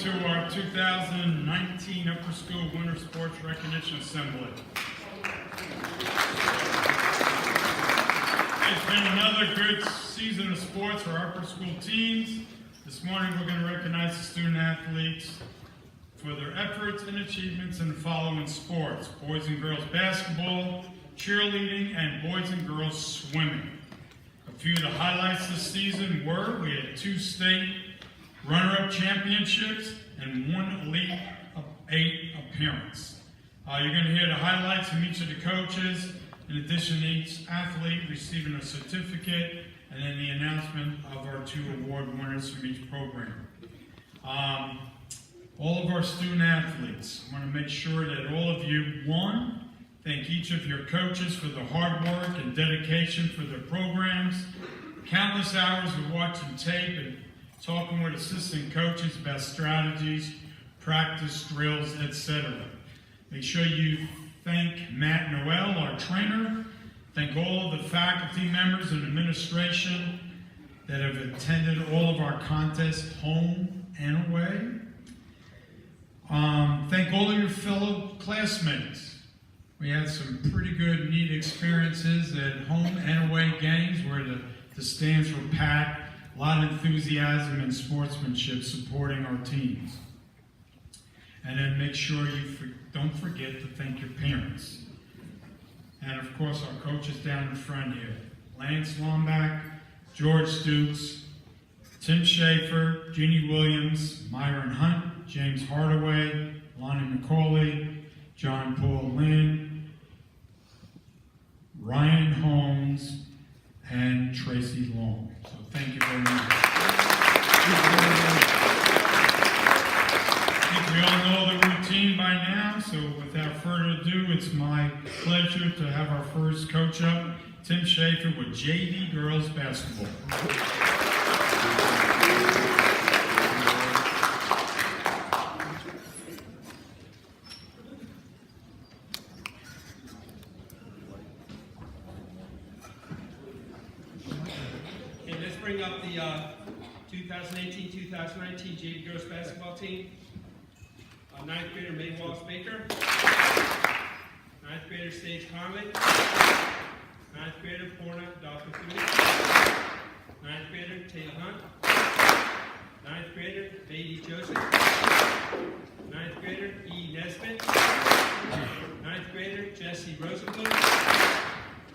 to our 2019 Upper School Winter Sports Recognition Assembly. It's been another good season of sports for our upper school teams. This morning we're going to recognize the student athletes for their efforts and achievements in the following sports: boys and girls basketball, cheerleading, and boys and girls swimming. A few of the highlights this season were: we had 2 state runner-up championships and 1 Elite 8 appearance. You're going to hear the highlights from each of the coaches, in addition to each athlete receiving a certificate, and then the announcement of our 2 award winners from each program. All of our student athletes, I want to make sure that all of you, one, thank each of your coaches for the hard work and dedication for their programs, countless hours of watching tape and talking with assistant coaches about strategies, practice, drills, etc. Make sure you thank Matt Noel, our trainer. Thank all of the faculty members and administration that have attended all of our contests, home and away. Thank all of your fellow classmates. We had some pretty good, neat experiences at home and away games where the stands were packed. A lot of enthusiasm and sportsmanship supporting our teams. And then make sure you don't forget to thank your parents. And of course our coaches down in front here: Lance Lombach, George Stutes, Tim Schaefer, Jeannie Williams, Myron Hunt, James Hardaway, Lonnie McCauley, John Paul Lynn, Ryan Holmes, and Tracy Long. So thank you very much. I think we all know the routine by now, so without further ado, it's my pleasure to have our first coach up, Tim Schaefer with JV Girls Basketball. Okay, let's bring up the 2018-2019 JV Girls Basketball team. 9th grader Mae Walls Baker, 9th grader Sage Conley, 9th grader Porna Dalpatuni, 9th grader Taylor Hunt, 9th grader Beatty Joseph, 9th grader E. Nesbitt, 9th grader Jesse Rosenblum,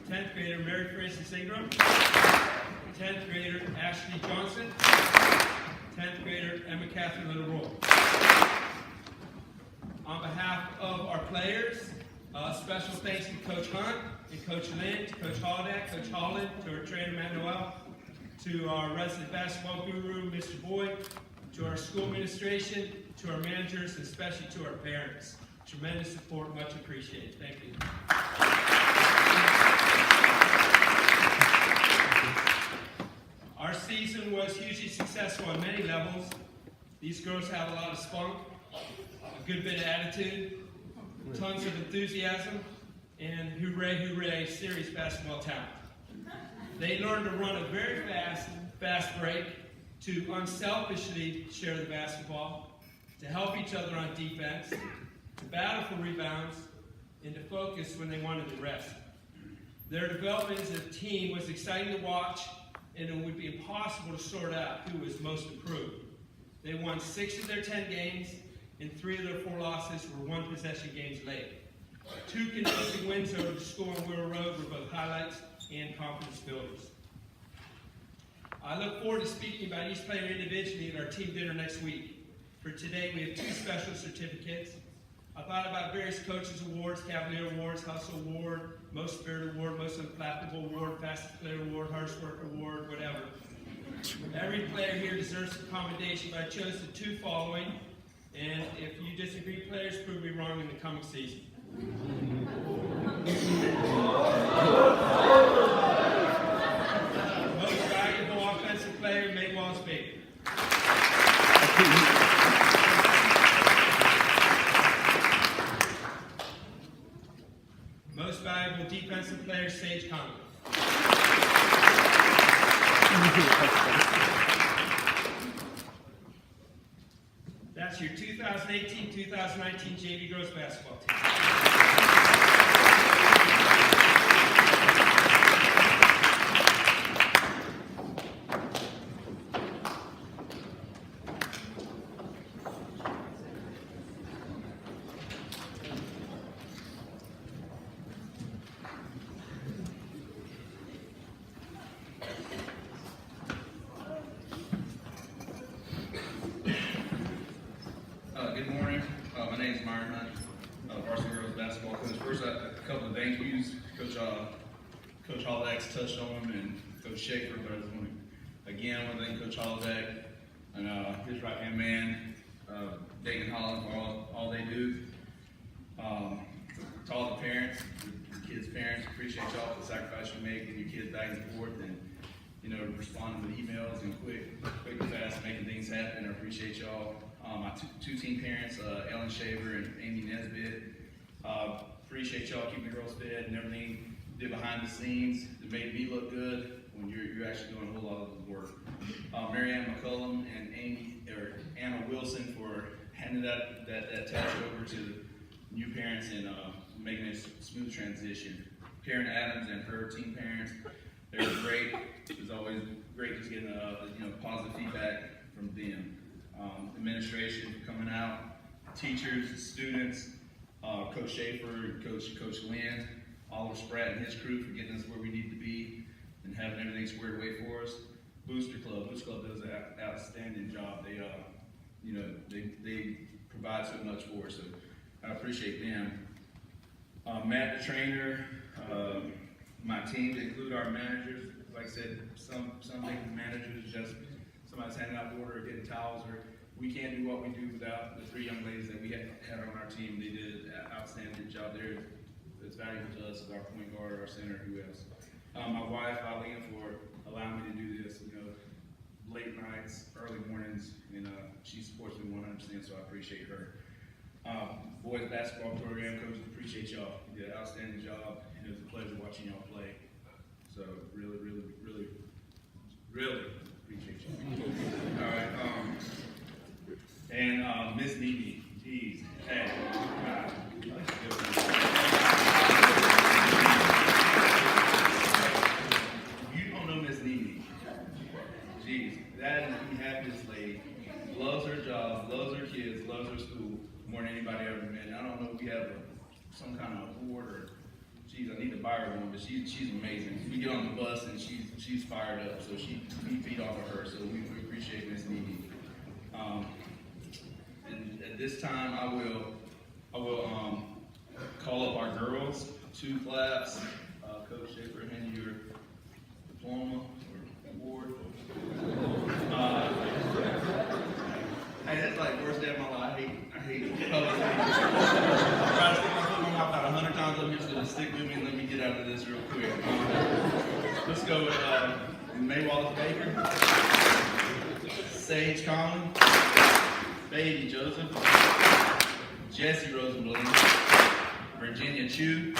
10th grader Mary Frances Ingram, 10th grader Ashley Johnson, 10th grader Emma Catherine Little Roll. On behalf of our players, special thanks to Coach Hunt and Coach Lynn, to Coach Holiday, Coach Holland, to our trainer Matt Noel, to our resident basketball guru, Mr. Boyd, to our school administration, to our managers, and especially to our parents. Tremendous support, much appreciated. Thank you. Our season was hugely successful on many levels. These girls have a lot of spunk, a good bit of attitude, tons of enthusiasm, and hooray, hooray, serious basketball talent. They learned to run a very fast break, to unselfishly share the basketball, to help each other on defense, to battle for rebounds, and to focus when they wanted to rest. Their development as a team was exciting to watch, and it would be impossible to sort out who was most improved. They won 6 of their 10 games, and 3 of their 4 losses were 1-possession games late. 2 convincing wins over the school on Wirral Road were both highlights and confidence builders. I look forward to speaking about each player individually at our team dinner next week. For today, we have 2 special certificates. I thought about various coaches awards, Cavalier Awards, Hustle Award, Most Spirit Award, Most Unflappable Award, Fastest Player Award, Hardest Worker Award, whatever. Every player here deserves a commendation, but I chose the 2 following. And if you disagree, players, prove me wrong in the coming season. Most valuable offensive player, Mae Walls Baker. Most valuable defensive player, Sage Conley. That's your 2018-2019 JV girls basketball team. Good morning. My name is Myron Hunt, varsity girls basketball coach. First, a couple of thank yous. Coach Hollidack's touched on them, and Coach Schaefer. But I just want to thank Coach Hollidack and his right-hand man, Dayton Holland, for all they do. To all the parents, the kids' parents, appreciate y'all for the sacrifice you make, getting your kids back and forth, and responding with emails and quick and fast, making things happen. I appreciate y'all. My two team parents, Ellen Shaver and Amy Nesbitt. Appreciate y'all keeping the girls fed and everything you did behind the scenes that made me look good when you're actually doing a whole lot of the work. Marianne McCullum and Anna Wilson for handing that touch over to the new parents and making it a smooth transition. Karen Adams and her team parents, they were great. It was always great just getting positive feedback from them. Administration coming out, teachers, students, Coach Schaefer, Coach Lynn, Oliver Spratt and his crew for getting us where we need to be and having everything squared away for us. Booster Club does an outstanding job. They provide so much for us, so I appreciate them. Matt the trainer, my team to include our managers. Like I said, some think the managers is just somebody's handing out water or getting towels, or we can't do what we do without the three young ladies that we had on our team. They did an outstanding job there. It's valuable to us as our point guard, our center, who else. My wife, Eileen, for allowing me to do this, late nights, early mornings, and she supports me 100%, so I appreciate her. Boys basketball program coaches, appreciate y'all. You did an outstanding job, and it was a pleasure watching y'all play. So really appreciate y'all. All right. And Miss Nene, geez, hey. You don't know Miss Nene. Geez, that is the happiest lady. Loves her job, loves her kids, loves her school more than anybody ever met. I don't know if we have some kind of award or, geez, I need to buy her one, but she's amazing. We get on the bus and she's fired up, so we feed off of her. So we appreciate Miss Nene. And at this time, I will call up our girls. 2 claps. Coach Schaefer, hand you your diploma or award. Hey, that's like the worst day of my life. I hate public things. I try to stick my foot in my mouth about 100 times up here, so just stick with me and let me get out of this real quick. Let's go with May Wallace Baker, Sage Conlon, Baby Joseph, Jesse Rosenblum, Virginia Chu,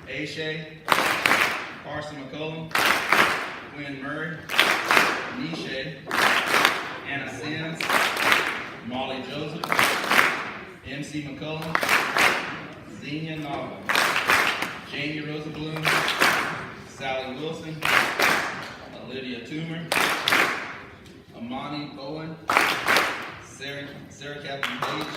Aisha, Carson McCullum, Quinn Murray, Nisha, Anna Sims, Molly Joseph, MC McCullum, Xenia Nava, Jamie Rosenblum, Sally Wilson, Olivia Toomer, Amani Bowen, Sarah Catherine Page,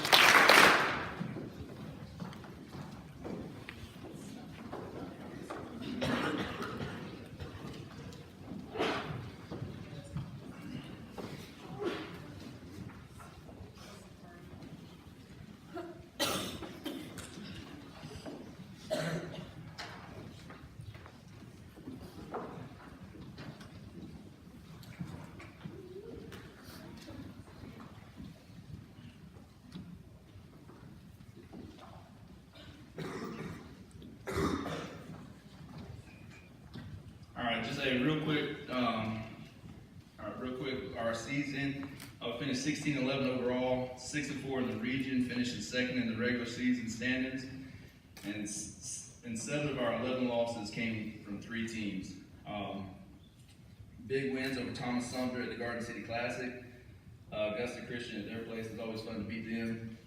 just a real quick, our season, finished 16-11 overall, 6-4 in the region, finishing second in the regular season standings, and 7 of our 11 losses came from 3 teams. Big wins over Thomas Sumter at the Garden City Classic, Augusta Christian at their place. It's always fun to beat them.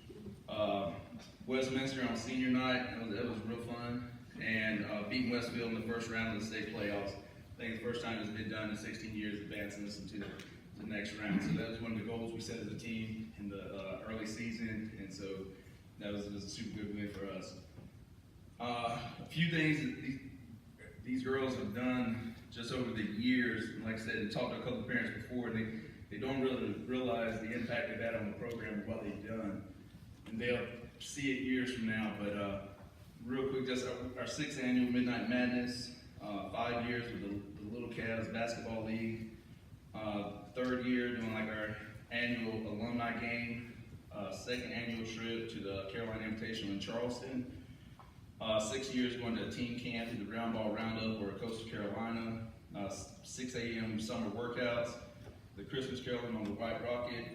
Westminster on senior night, that was real fun. And beating Westfield in the first round of the state playoffs. I think the first time it's been done in 16 years, advancing us into the next round. So that was one of the goals we set as a team in the early season, and so that was a super good win for us. A few things that these girls have done just over the years, and like I said, I talked to a couple of parents before, and they don't really realize the impact they've had on the program and what they've done. And they'll see it years from now, but real quick, just our 6th annual Midnight Madness, 5 years with the Little Cavs Basketball League, 3rd year doing like our annual alumni game, 2nd annual trip to the Carolina Invitational in Charleston, 6 years going to a team camp to the Round Ball Roundup or Coastal Carolina, 6 a.m. summer workouts, the Christmas Caroling on the White Rocket,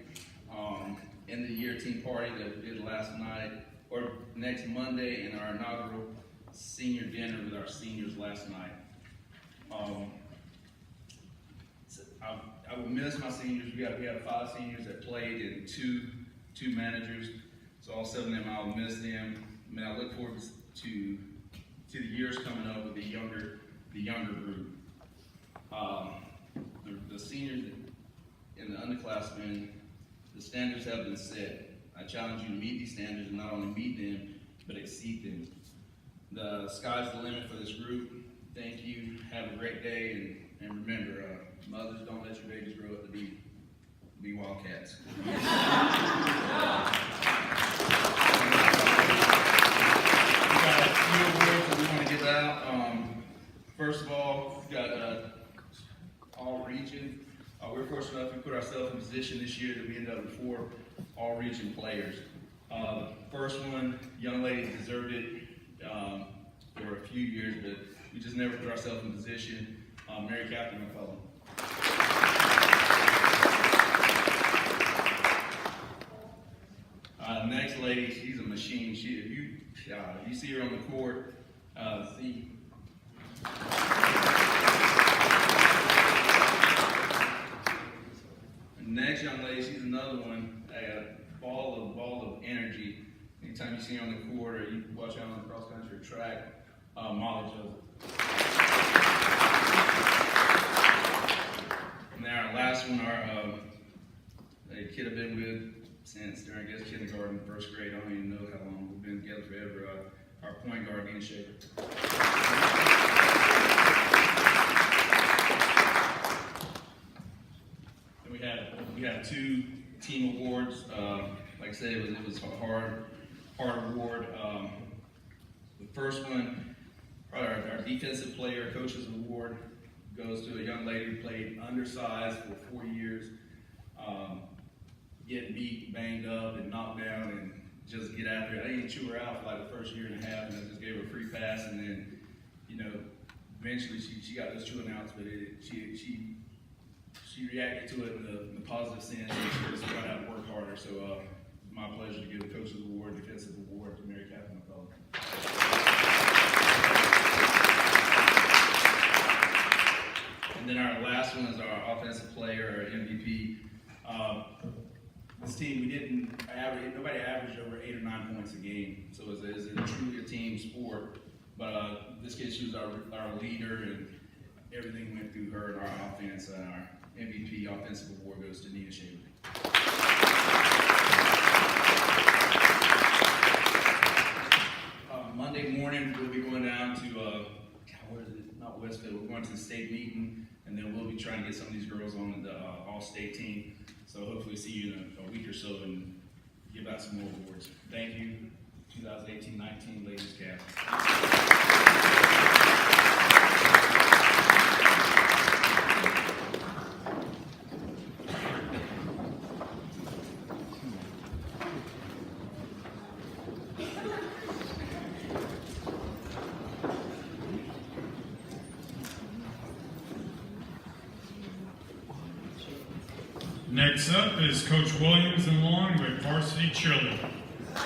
end of the year team party that we did last night, or next Monday, and our inaugural senior dinner with our seniors last night. I will miss my seniors. We have 5 seniors that played and two managers, so all 7 of them, I'll miss them. I mean, I look forward to the years coming up with the younger group. The seniors and the underclassmen, the standards have been set. I challenge you to meet these standards and not only meet them, but exceed them. The sky's the limit for this group. Thank you. Have a great day, and remember, mothers, don't let your babies grow up to be Wildcats. We got a few awards that we want to give out. First of all, we've got All Region. We're fortunate enough to put ourselves in position this year that we ended up with 4 All Region players. The first one, young lady deserved it for a few years, but we just never put ourselves in position. Mary Catherine McCullough. Next lady, she's a machine. If you see her on the court, next young lady, she's another one, a ball of energy. Anytime you see her on the court or you watch her on the cross country or track, Molly Joseph. And then our last one, a kid I've been with since during kindergarten, 1st grade. I don't even know how long we've been together forever. Our point guard, Nina Shaver. We had 2 team awards. Like I said, it was a hard award. The first one, our defensive player coaches award, goes to a young lady who played undersized for 4 years, getting beat, banged up, and knocked down, and just get after it. I didn't chew her out for like the first year and a half, and I just gave her a free pass, and then, eventually she got those chewing outs, but she reacted to it in the positive sense, and she just got out and worked harder. So it's my pleasure to give the Coaches Award, Defensive Award to Mary Catherine McCullough. And then our last one is our offensive player, our MVP. This team, nobody averaged over 8 or 9 points a game, so it's truly a team sport. But this kid, she was our leader, and everything went through her and our offense, and our MVP offensive award goes to Nina Shaver. Monday morning, we'll be going down to, where is it? Not Westfield. We're going to the state meeting, and then we'll be trying to get some of these girls on the all-state team. So hopefully see you in a week or so and give out some more awards. Thank you. 2018-19 Ladies Cavs. Next up is Coach Williams and Long with varsity cheerleading. All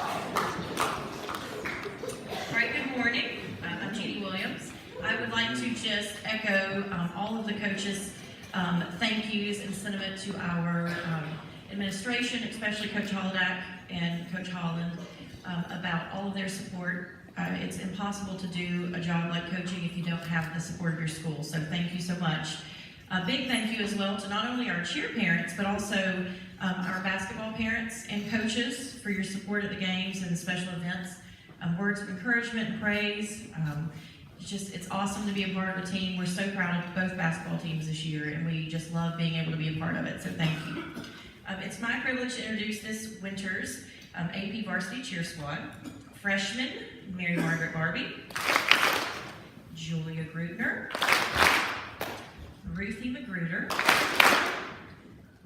right, good morning. I'm Jeannie Williams. I would like to just echo all of the coaches' thank yous and sentiment to our administration, especially Coach Holodak and Coach Holland, about all of their support. It's impossible to do a job like coaching if you don't have the support of your school, so thank you so much. A big thank you as well to not only our cheer parents, but also our basketball parents and coaches for your support at the games and special events. Words of encouragement and praise. It's awesome to be a part of a team. We're so proud of both basketball teams this year, and we just love being able to be a part of it, so thank you. It's my privilege to introduce this winter's AP Varsity Cheer Squad. Freshman, Mary Margaret Barbie, Julia Grutner, Ruthie Magruder,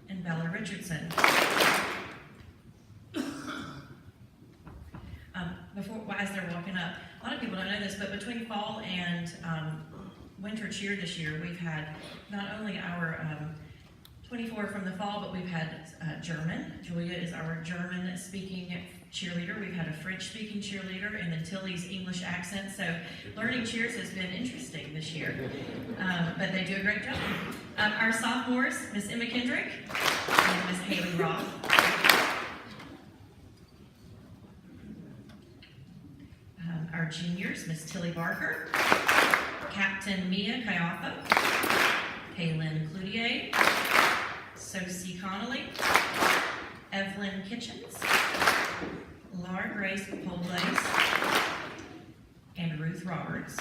and Bella Richardson. As they're walking up, a lot of people don't know this, but between fall and winter cheer this year, we've had not only our 24 from the fall, but we've had German. Julia is our German-speaking cheerleader. We've had a French-speaking cheerleader, and then Tilly's English accent. So learning cheers has been interesting this year, but they do a great job. Our sophomores, Miss Emma Kendrick and Miss Haley Roth. Our juniors, Miss Tilly Barker, Captain Mia Kayatha, Kaylin Cloutier, Sosie Connolly, Evelyn Kitchens, Laura Grace Polblaze, and Ruth Roberts.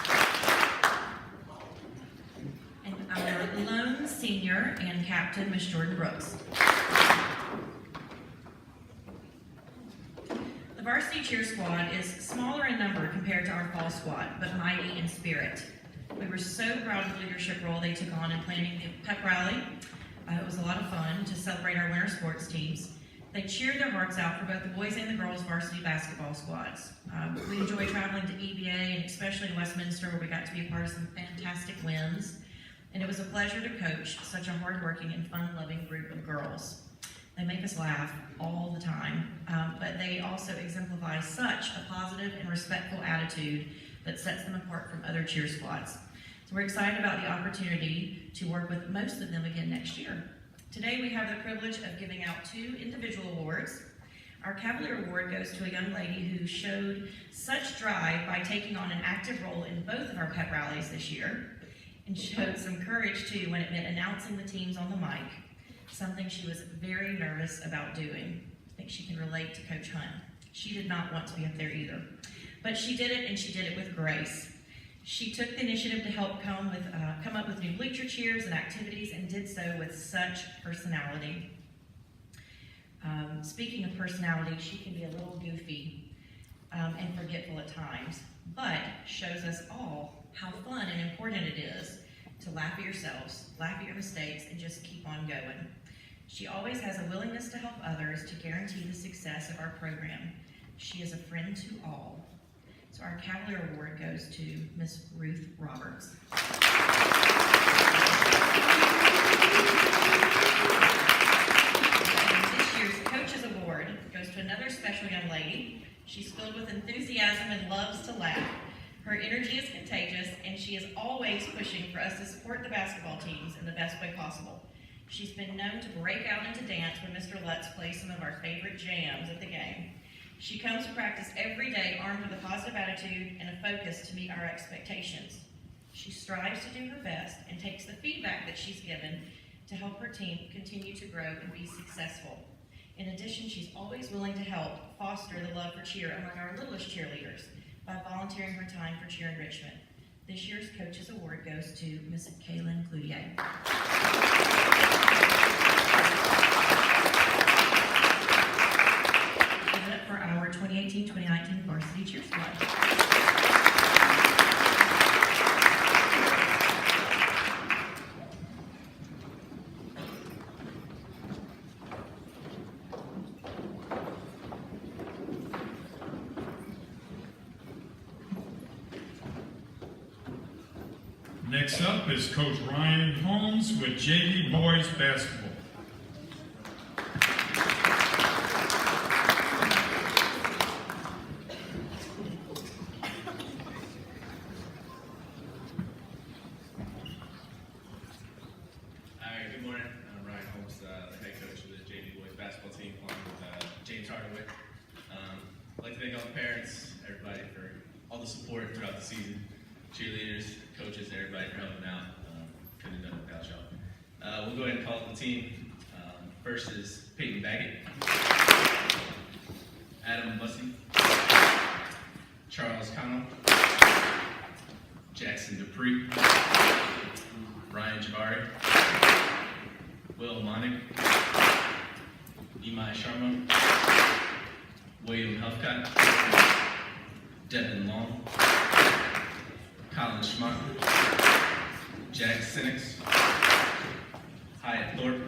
And our lone senior and captain, Miss Jordan Brooks. The varsity cheer squad is smaller in number compared to our fall squad, but mighty in spirit. We were so proud of the leadership role they took on in planning the pep rally. It was a lot of fun to celebrate our winter sports teams. They cheered their hearts out for both the boys and the girls varsity basketball squads. We enjoy traveling to EBA, and especially in Westminster, where we got to be a part of some fantastic wins. And it was a pleasure to coach such a hardworking and fun-loving group of girls. They make us laugh all the time, but they also exemplify such a positive and respectful attitude that sets them apart from other cheer squads. So we're excited about the opportunity to work with most of them again next year. Today we have the privilege of giving out 2 individual awards. Our Cavalier Award goes to a young lady who showed such drive by taking on an active role in both of our pep rallies this year, and showed some courage too when it meant announcing the teams on the mic, something she was very nervous about doing. I think she can relate to Coach Hunt. She did not want to be up there either. But she did it, and she did it with grace. She took the initiative to help come up with new bleacher cheers and activities, and did so with such personality. Speaking of personality, she can be a little goofy and forgetful at times, but shows us all how fun and important it is to laugh at yourselves, laugh at your mistakes, and just keep on going. She always has a willingness to help others to guarantee the success of our program. She is a friend to all. So our Cavalier Award goes to Miss Ruth Roberts. And this year's Coaches Award goes to another special young lady. She's filled with enthusiasm and loves to laugh. Her energy is contagious, and she is always pushing for us to support the basketball teams in the best way possible. She's been known to break out into dance when Mr. Lutz plays some of our favorite jams at the game. She comes to practice every day armed with a positive attitude and a focus to meet our expectations. She strives to do her best and takes the feedback that she's given to help her team continue to grow and be successful. In addition, she's always willing to help foster the love for cheer among our littlest cheerleaders by volunteering her time for cheer enrichment. This year's Coaches Award goes to Miss Kaylin Cloutier. For our 2018-2019 Varsity Cheer Squad. Next up is Coach Ryan Holmes with JV Boys Basketball. Good morning. I'm Ryan Holmes, the head coach of the JV JV boys basketball team along with James Hardaway. I'd like to thank all the parents, everybody for all the support throughout the season, cheerleaders, coaches, everybody for helping out. Couldn't have done it without y'all. We'll go ahead and call up the team. First is Peyton Baggett, Adam Bussey, Charles Connell, Jackson Dupree, Ryan Jabari, Will Monig, Imai Sharma, William Helfcott, Devin Long, Colin Schmuck, Jack Sinnix, Hyatt Thorpe,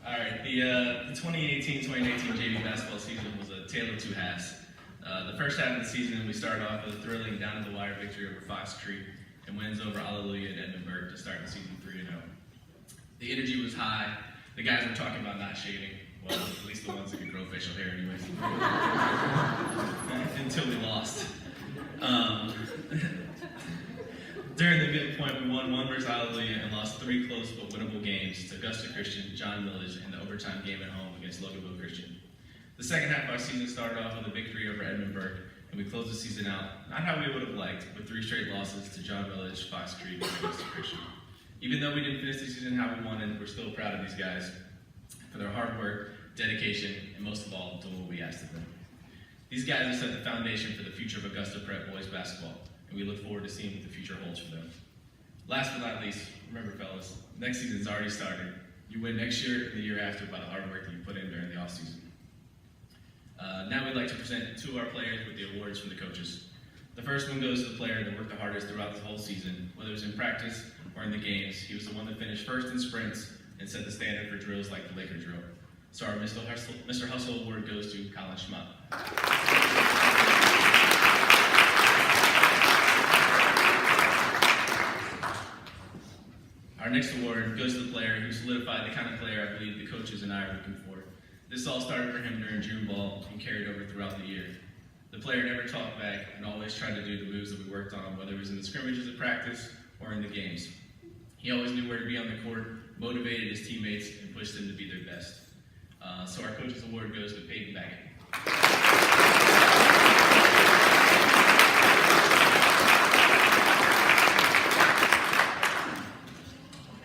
All right, the 2018-2019 JV basketball season was a tale of two halves. The first half of the season, we started off with a thrilling down-to-the-wire victory over Fox Creek and wins over Alleluia and Edmundburg to start the season 3-0. The energy was high. The guys were talking about not shaving. Well, at least the ones that could grow facial hair anyways. Until we lost. During the midpoint, we won 1 versus Alleluia and lost 3 close but winnable games to Augusta Christian, John Millage, and the overtime game at home against Loganville Christian. The second half of our season started off with a victory over Edmundburg, and we closed the season out, not how we would have liked, with 3 straight losses to John Millage, Fox Creek, and Augusta Christian. Even though we didn't finish the season how we wanted, we're still proud of these guys for their hard work, dedication, and most of all, doing what we asked of them. These guys have set the foundation for the future of Augusta Prep boys basketball, and we look forward to seeing what the future holds for them. Last but not least, remember fellas, next season's already started. You win next year and the year after by the hard work that you put in during the offseason. Now we'd like to present 2 of our players with the awards from the coaches. The first one goes to the player that worked the hardest throughout the whole season, whether it was in practice or in the games. He was the one that finished first in sprints and set the standard for drills like the Laker drill. So our Mr. Hustle award goes to Colin Schmuck. Our next award goes to the player who solidified the kind of player I believe the coaches and I are looking for. This all started for him during June ball and carried over throughout the year. The player never talked back and always tried to do the moves that we worked on, whether it was in the scrimmages at practice or in the games. He always knew where to be on the court, motivated his teammates, and pushed them to be their best. So our coach's award goes to Peyton Baggett.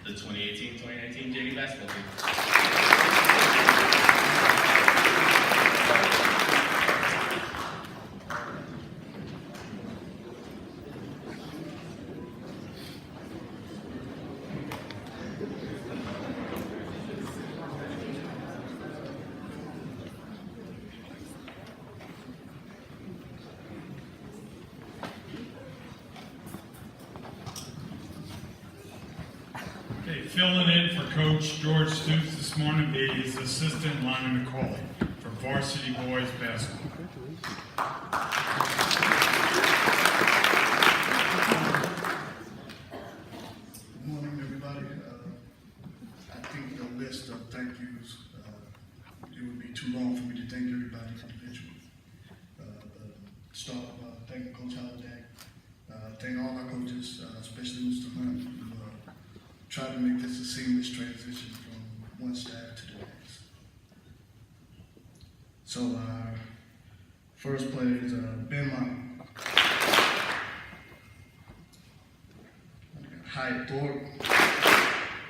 The 2018-2019 JV basketball team. Okay, filling in for Coach George Stoops this morning is assistant Lonnie McCauley for varsity boys basketball. Good morning, everybody. I think the list of thank yous, it would be too long for me to thank everybody individually. Start thanking Coach Holliday, thank all our coaches, especially Mr. Hunt, who tried to make this a seamless transition from one staff to the next. So our first player is Ben Long. Hyatt Thorpe,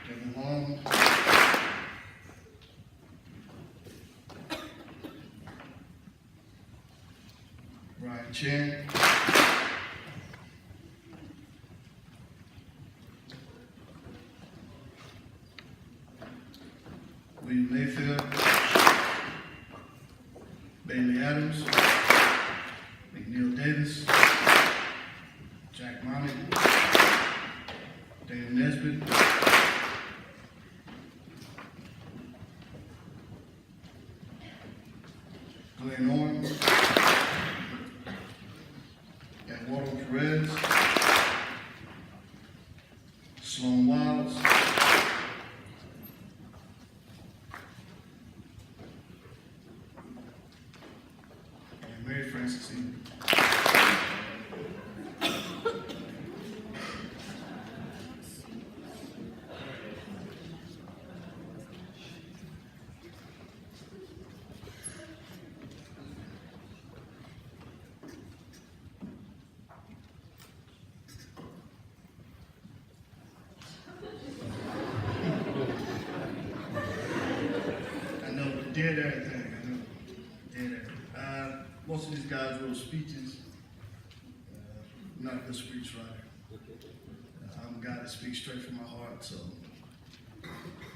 Devin Long, Ryan Chen, William Mayfield, Bailey Adams, McNeil Davis, Jack Monig, Dan Nesbitt, Glenn Orm, parents this evening. I know, did everything, I know, did everything. Most of these guys wrote speeches. I'm not a good speech writer. I'm a guy that speaks straight from my heart, so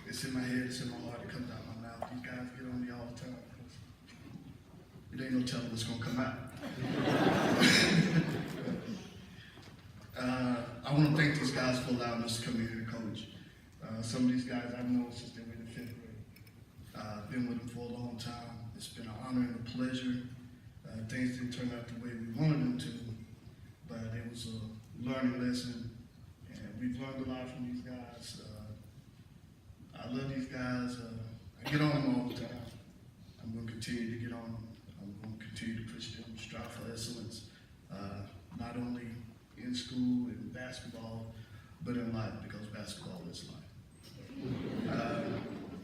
it's in my head, it's in my heart, it comes out my mouth. These guys get on me all the time. It ain't no telling what's gonna come out. I want to thank these guys for allowing us to come here and coach. Some of these guys I've known since they were in the 5th grade. I've been with them for a long time. It's been an honor and a pleasure. Things didn't turn out the way we wanted them to, but it was a learning lesson, and we've learned a lot from these guys. I love these guys. I get on them all the time. I'm going to continue to get on them. I'm going to continue to push them, strive for excellence, not only in school and basketball, but in life, because basketball is life.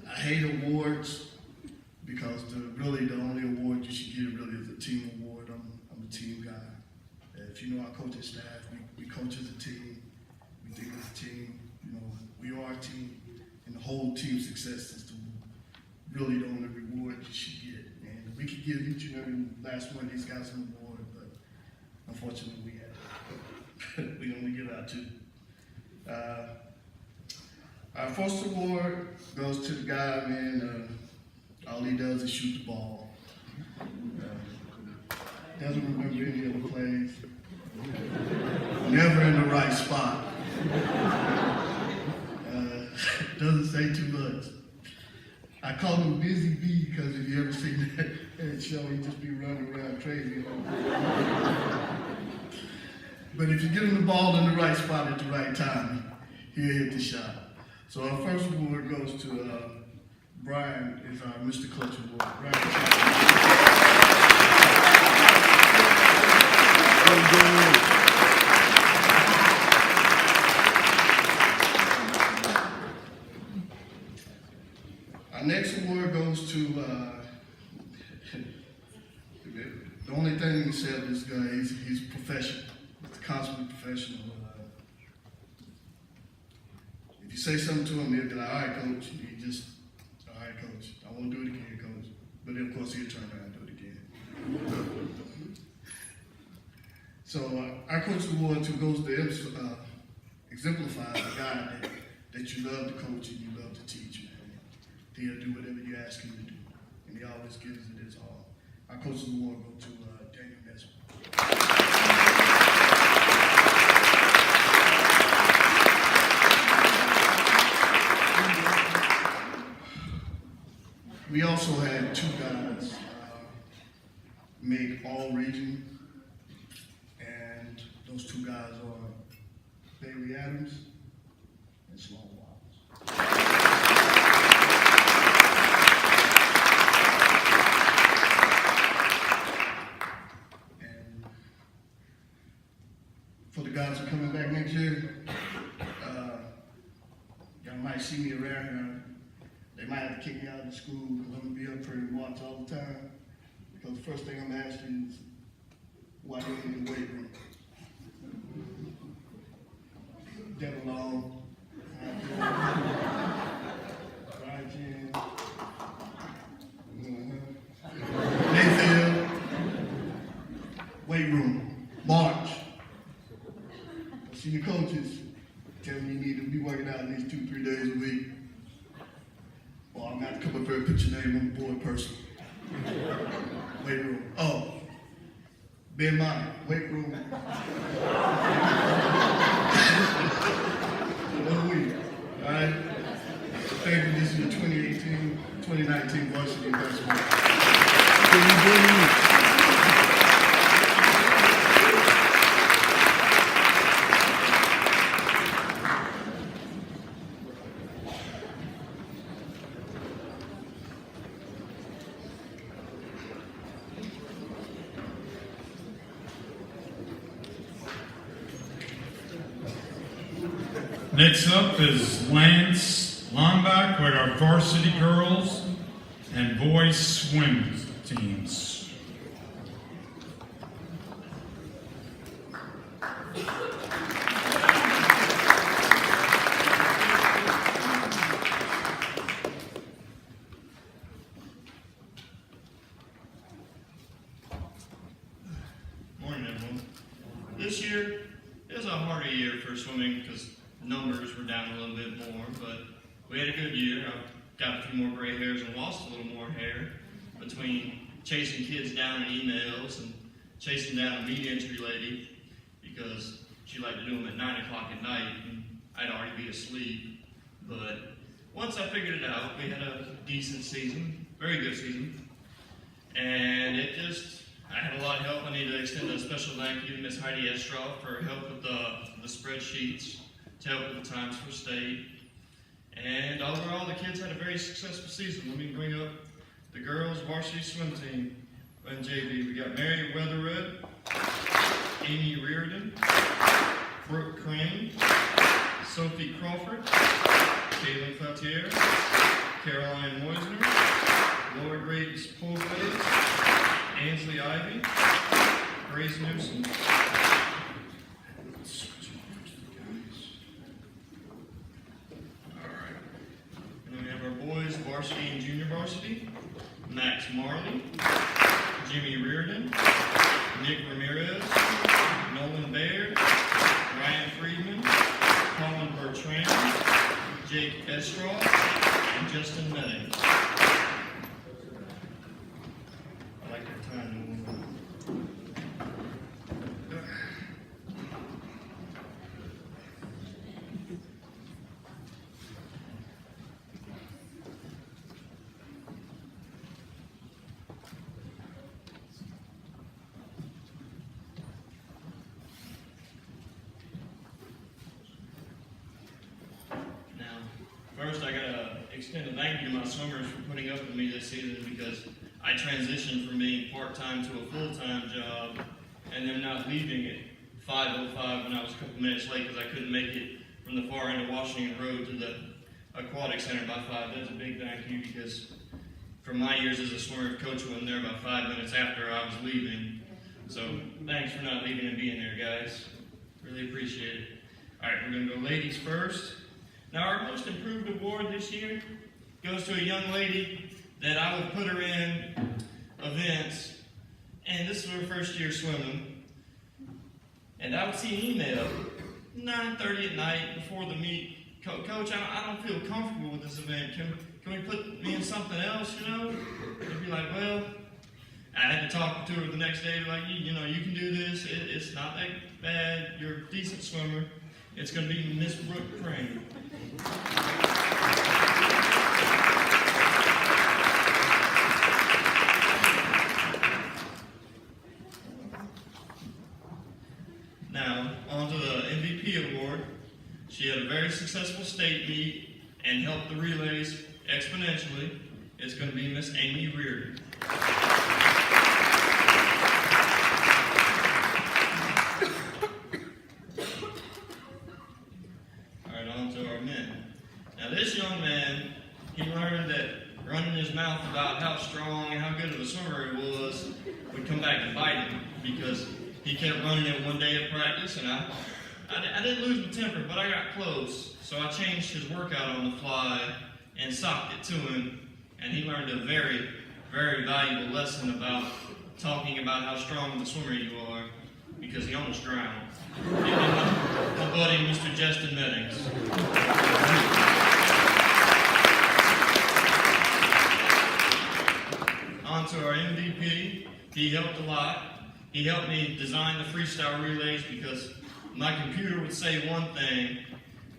I hate awards because really the only award you should get really is a team award. I'm a team guy. If you know our coaching staff, we coach as a team. We think as a team. You know, we are a team, and the whole team success is really the only reward you should get. And we could give each and every last one of these guys an award, but unfortunately we only give out 2. Our first award goes to the guy, man, all he does is shoot the ball. Doesn't remember any of the plays. Never in the right spot. Doesn't say too much. I call him Busy Bee because if you ever seen that show, he just be running around crazy. But if you get him the ball in the right spot at the right time, he'll hit the shot. So our first award goes to Brian, is our Mr. Clutch Award. Our next award goes to the only thing he said this guy, he's professional. He's constantly professional. If you say something to him, he'll be like, all right, coach. He just, all right, coach. I want to do it again, coach. But then, of course, he'll turn around and do it again. So our coach award goes to exemplify the guy that you love to coach and you love to teach, man. He'll do whatever you ask him to do, and he always gives it his all. Our coach award goes to Daniel Nesbitt. We also had 2 guys make all region, and those 2 guys are Bailey Adams and Sloan Wallace. And for the guys who are coming back next year, y'all might see me around here. They might have to kick me out of the school because I'm going to be up here and watch all the time. Because the first thing I'm going to ask you is, why you in the weight room? Devin Long, Brian Chen, Mayfield, weight room, March. Senior coaches tell me you need to be working out at least 2-3 days a week. Well, I'm going to have to come up here and put your name on the board personally. Weight room. Oh, Ben Mike, weight room. Another week. All right? Thank you. This is your 2018-2019 varsity basketball. Next up is Lance Lombach with our varsity girls and boys swim teams. Morning, everyone. This year is a harder year for swimming because numbers were down a little bit more, but we had a good year. I got a few more gray hairs and lost a little more hair between chasing kids down in emails and chasing down a meat entry lady because she liked to do them at 9 o'clock at night and I'd already be asleep. But once I figured it out, we had a decent season, very good season, and I had a lot of help. I need to extend a special thank you to Miss Heidi Estroff for help with the spreadsheets, to help with the times for state. And overall, the kids had a very successful season. Let me bring up the girls' varsity swim team and JV. We got Mary Weatherred, Amy Reardon, Brooke Crane, Sophie Crawford, Caitlin Cloutier, Caroline Moisner, Laura Graves Polface, Ainsley Ivy, Grace Newsom. Alright. And then we have our boys, varsity and junior varsity. Max Marley, Jimmy Reardon, Nick Ramirez, Nolan Baird, Ryan Friedman, Colin Bertrand, Jake Estroff, and Justin Medding. I like their time. First, I gotta extend a thank you to my swimmers for putting up with me this season because I transitioned from being part-time to a full-time job and then not leaving at 5:05 when I was a couple minutes late because I couldn't make it from the far end of Washington Road to the aquatic center by 5. That's a big thank you because for my years as a swimmer, Coach went there about 5 minutes after I was leaving. So thanks for not leaving and being there, guys. Really appreciate it. All right, we're gonna go ladies first. Now, our most improved award this year goes to a young lady that I would put her in events, and this is her first year swimming. And I would see an email 9:30 at night before the meet. Coach, I don't feel comfortable with this event. Can we put me in something else, you know? I'd be like, well, I had to talk to her the next day, like, you know, you can do this. It's not that bad. You're a decent swimmer. It's going to be Miss Brooke Crane. Now, on to the MVP award. She had a very successful state meet and helped the relays exponentially. It's going to be Miss Amy Reardon. This young man, he learned that running his mouth about how strong and how good of a swimmer he was would come back and bite him because he kept running it one day at practice, and I didn't lose my temper, but I got close. So I changed his workout on the fly and socked it to him, and he learned a very, very valuable lesson about talking about how strong of a swimmer you are because he almost drowned. My buddy, Mr. Justin Meddings. On to our MVP. He helped a lot. He helped me design the freestyle relays because my computer would say one thing,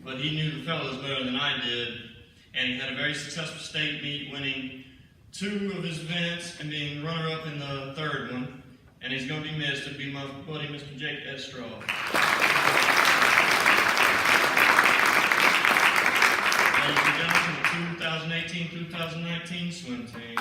but he knew the fellows better than I did. And he had a very successful state meet, winning 2 of his events and being runner-up in the 3rd one. And he's going to be missed. It'll be my buddy, Mr. Jake Estroff. Ladies and gentlemen, the 2018-2019 swim team.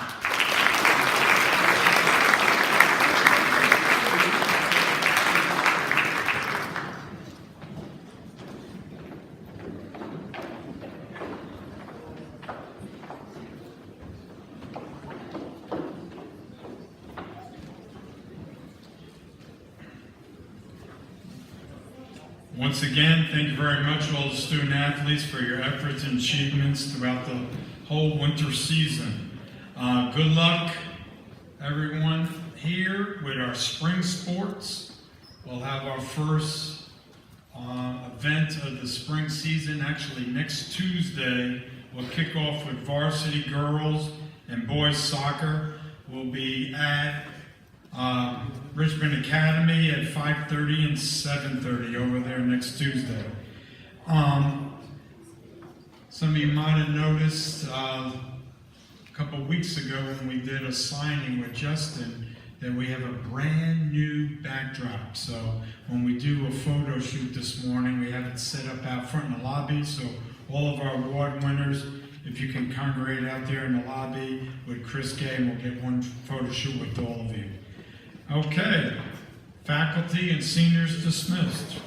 Once again, thank you very much, all the student athletes, for your efforts and achievements throughout the whole winter season. Good luck, everyone, here with our spring sports. We'll have our first event of the spring season, actually next Tuesday. We'll kick off with varsity girls and boys soccer. We'll be at Richmond Academy at 5:30 and 7:30 over there next Tuesday. Some of you might have noticed a couple weeks ago when we did a signing with Justin that we have a brand new backdrop. So when we do a photo shoot this morning, we have it set up out front in the lobby. So all of our award winners, if you can congregate out there in the lobby with Chris Gay, and we'll get one photo shoot with all of you. Okay, faculty and seniors dismissed.